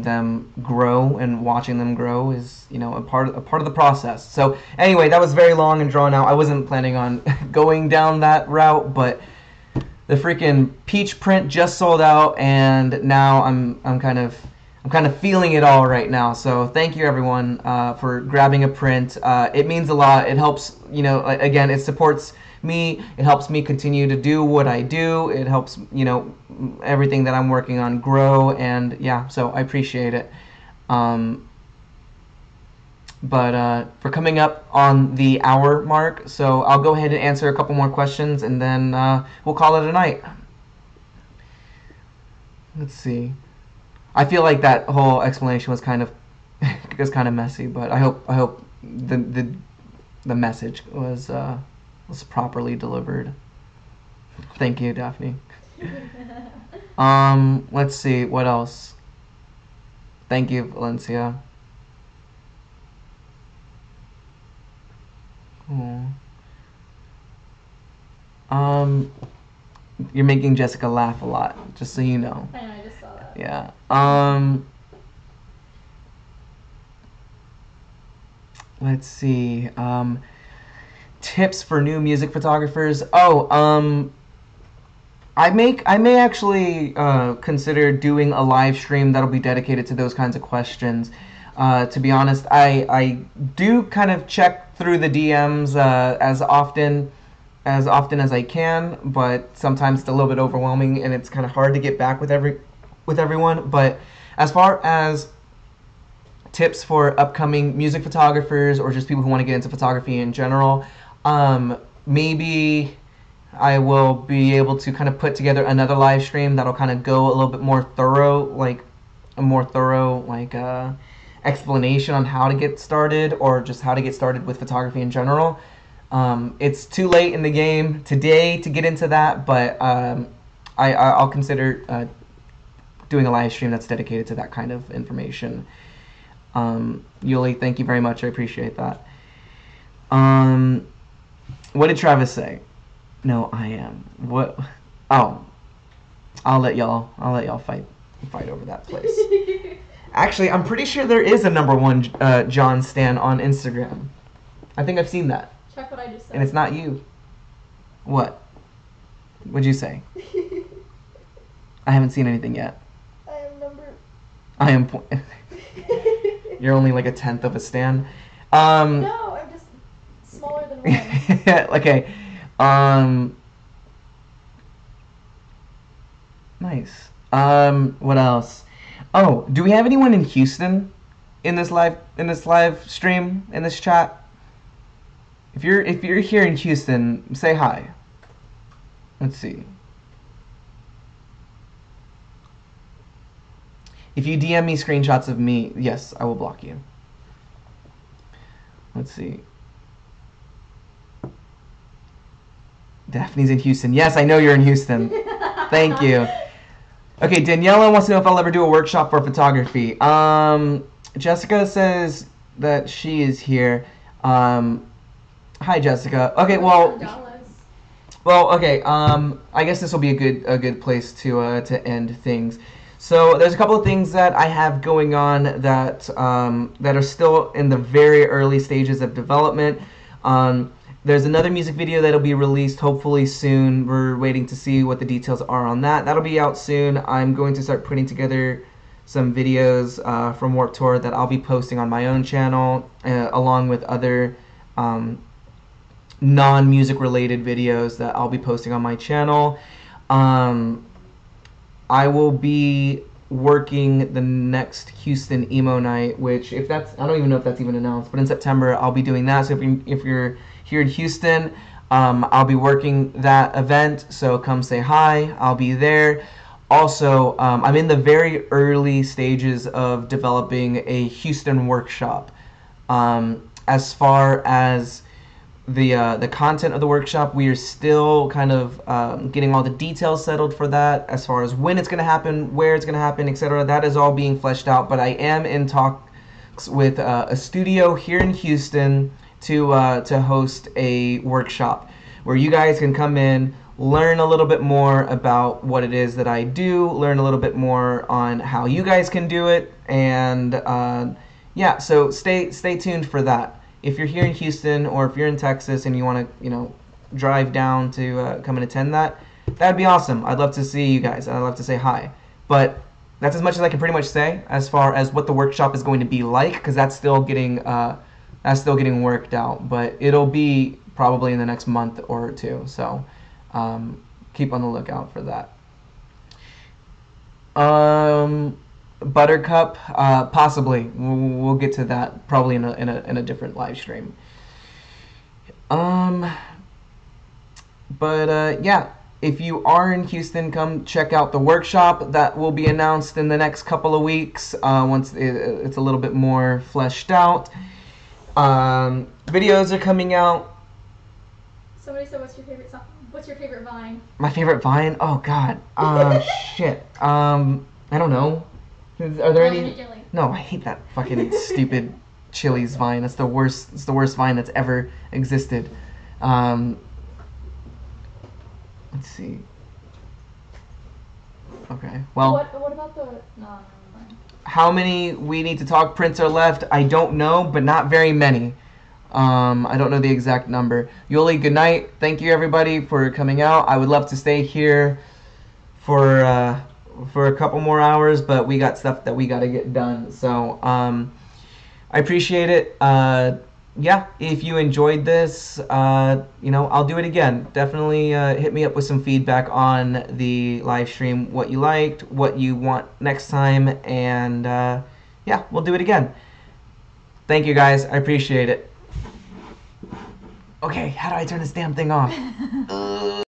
them grow and watching them grow is, you know, a part of the process. So anyway, that was very long and drawn out. I wasn't planning on going down that route, but the freaking peach print just sold out, and now I'm kind of feeling it all right now. So thank you, everyone, for grabbing a print. It means a lot. It helps, you know, again, it supports me. It helps me continue to do what I do. It helps, you know, everything that I'm working on grow, and yeah, so I appreciate it. But we're coming up on the hour mark, so I'll go ahead and answer a couple more questions, and then we'll call it a night. Let's see. I feel like that whole explanation was kind of messy, but I hope the message was properly delivered. Thank you, Daphne. Let's see, what else? Thank you, Valencia. You're making Jessica laugh a lot, just so you know. I know, I just saw that. Yeah. let's see. Tips for new music photographers. Oh, I may actually consider doing a live stream that'll be dedicated to those kinds of questions. To be honest, I do kind of check through the DMs as often as I can, but sometimes it's a little bit overwhelming and it's kind of hard to get back with everyone. But as far as tips for upcoming music photographers or just people who want to get into photography in general, maybe I will be able to kind of put together another live stream that'll kind of go a little bit more thorough, like a more thorough explanation on how to get started or just how to get started with photography in general. It's too late in the game today to get into that, but I'll consider doing a live stream that's dedicated to that kind of information. Yuli, thank you very much. I appreciate that. What did Travis say? No, I am. What? Oh, I'll let y'all fight over that place. Actually, I'm pretty sure there is a #1 Jawn stan on Instagram. I think I've seen that. Check what I just said. And it's not you. What? What'd you say? I haven't seen anything yet. I am. You're only like a tenth of a stan. No, I'm just smaller than one. Okay. Nice. What else? Oh, do we have anyone in Houston in this live stream, in this chat? If you're here in Houston, say hi. Let's see. If you DM me screenshots of me, yes, I will block you. Let's see. Daphne's in Houston. Yes, I know you're in Houston. Thank you. Okay, Daniela wants to know if I'll ever do a workshop for photography. Jessica says that she is here. Hi, Jessica. Okay, well, okay. I guess this will be a good place to end things. So there's a couple of things that I have going on that that are still in the very early stages of development. There's another music video that'll be released hopefully soon. We're waiting to see what the details are on that. That'll be out soon. I'm going to start putting together some videos from Warped Tour that I'll be posting on my own channel, along with other non-music related videos that I'll be posting on my channel. I will be working the next Houston emo night, which I don't even know if that's even announced, but in September I'll be doing that. So if you're here in Houston, I'll be working that event, so come say hi. I'll be there. Also, I'm in the very early stages of developing a Houston workshop. As far as the content of the workshop, we are still kind of getting all the details settled for that, as far as when it's going to happen, where it's going to happen, etc. That is all being fleshed out, but I am in talks with a studio here in Houston to host a workshop where you guys can come in, learn a little bit more about what it is that I do, learn a little bit more on how you guys can do it, and yeah, so stay tuned for that. If you're here in Houston or if you're in Texas and you want to, drive down to come and attend that'd be awesome. I'd love to see you guys. I'd love to say hi. But that's as much as I can pretty much say as far as what the workshop is going to be like, because that's still getting worked out. But it'll be probably in the next month or two. So keep on the lookout for that. Buttercup, possibly. We'll get to that probably in a different live stream. Yeah, if you are in Houston, come check out the workshop. That will be announced in the next couple of weeks once it's a little bit more fleshed out. Videos are coming out. Somebody said, "What's your favorite song? What's your favorite Vine?" My favorite Vine? Oh God. Shit. I don't know. Are there any? No, I hate that fucking stupid Chili's Vine. It's the worst. It's the worst Vine that's ever existed. Let's see. Okay. Well. What about the? No, never mind. How many We Need to Talk prints are left? I don't know, but not very many. I don't know the exact number. Yuli, good night. Thank you everybody for coming out. I would love to stay here for a couple more hours, but we got stuff that we got to get done. So I appreciate it. Yeah, if you enjoyed this, I'll do it again. Definitely hit me up with some feedback on the live stream, what you liked, what you want next time, and yeah, we'll do it again. Thank you guys. I appreciate it. Okay, how do I turn this damn thing off?